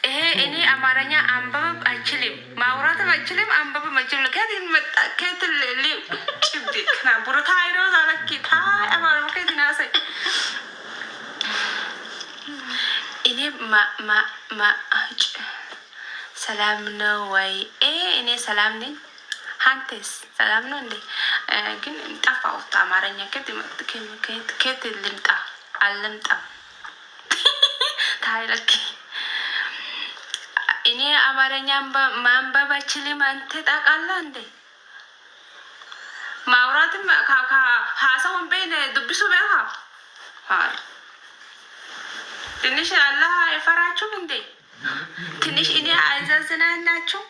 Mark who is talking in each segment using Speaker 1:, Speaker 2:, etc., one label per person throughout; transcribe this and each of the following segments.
Speaker 1: ይሄ እኔ አማርኛ አንበብ አይችልም፣ ማውራትም አይችልም፣ አንበብም አይችልም። ከዚህ መጣ ከትልል ጭብጥ ከና ቡርታ አይሮ ዛለኪ ታይ አማሩ ከዚናሰ እኔ ሰላም ነው ወይ? እኔ ሰላም ነኝ። አንተስ ሰላም ነው እንዴ? ግን ጠፋሁት። አማርኛ ከት ልምጣ አልምጣም ታይለኪ እኔ አማርኛ ማንበብ አልችልም። አንተ ታውቃለህ እንዴ? ማውራትም ሀሳውን በይነ ዱብሱ በይሃ ትንሽ አላህ አይፈራችሁም እንዴ? ትንሽ እኔ አይዘዝናናችሁ?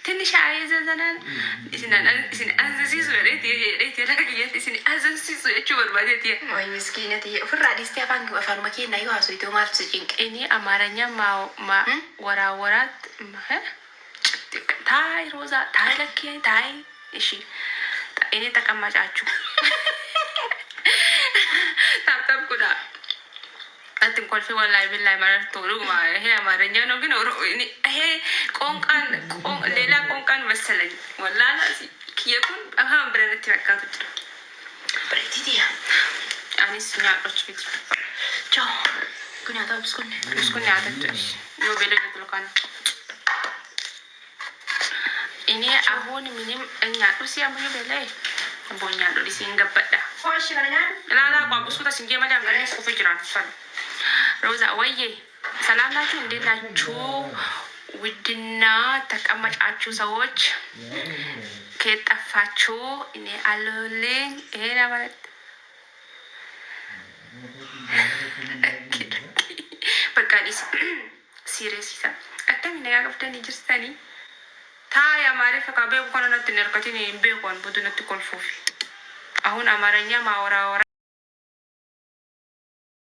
Speaker 1: ትንሽ አይዘዝናን አንዚዝ ወሬት የራግየት እስኒ አንዚዝ እቹ ወርባዴት ወይ ምስኪነት የፍራ ዲስቲያፋን ወፋን መኪና ይዋሱ ይቶማት ሲንቅ እኔ አማርኛ ወራወራት ታይ ሮዛ ታይ ለኪ ታይ እሺ እኔ ተቀማጫችሁ ታጣብቁዳ አትን ኮልፊ ወላይ ቢላይ ማለት ቶሎ ይሄ አማርኛ ነው። ግን ይሄ ቆንቃን ሌላ ቆንቃን መሰለኝ ወላላ ከየኩን አሁን ብረት ያካቱ ብረቲዲያ አኒስ ኛቆች ቢት ቻው ኩኛ ታብስኩን ያተች ነው በለኝ ብሎካና እኔ አሁን ምንም እኛ ሩሲያ ምን በላይ ቦኛ ነው ሊሲንገበዳ ፎሽ ላላ ቋቁስኩታ ሲንገመዳ አንገኒ ቁፍ ይጅራን ፈል ሮዛ ወይዬ ሰላም ናችሁ? እንዴት ናችሁ? ውድና ተቀመጫችሁ ሰዎች ከየት ጠፋችሁ? እኔ አለሁልኝ። ይሄ ማለት በቃ ሲሪየስ ይሳ አተም ነጋገፍተን ይጅርስተኒ ታያ ማሪፍ ከቤው ኮነነት ነርከቲኒ ቤቆን ቡድነት ኮልፎፊ አሁን አማርኛ ማወራወራ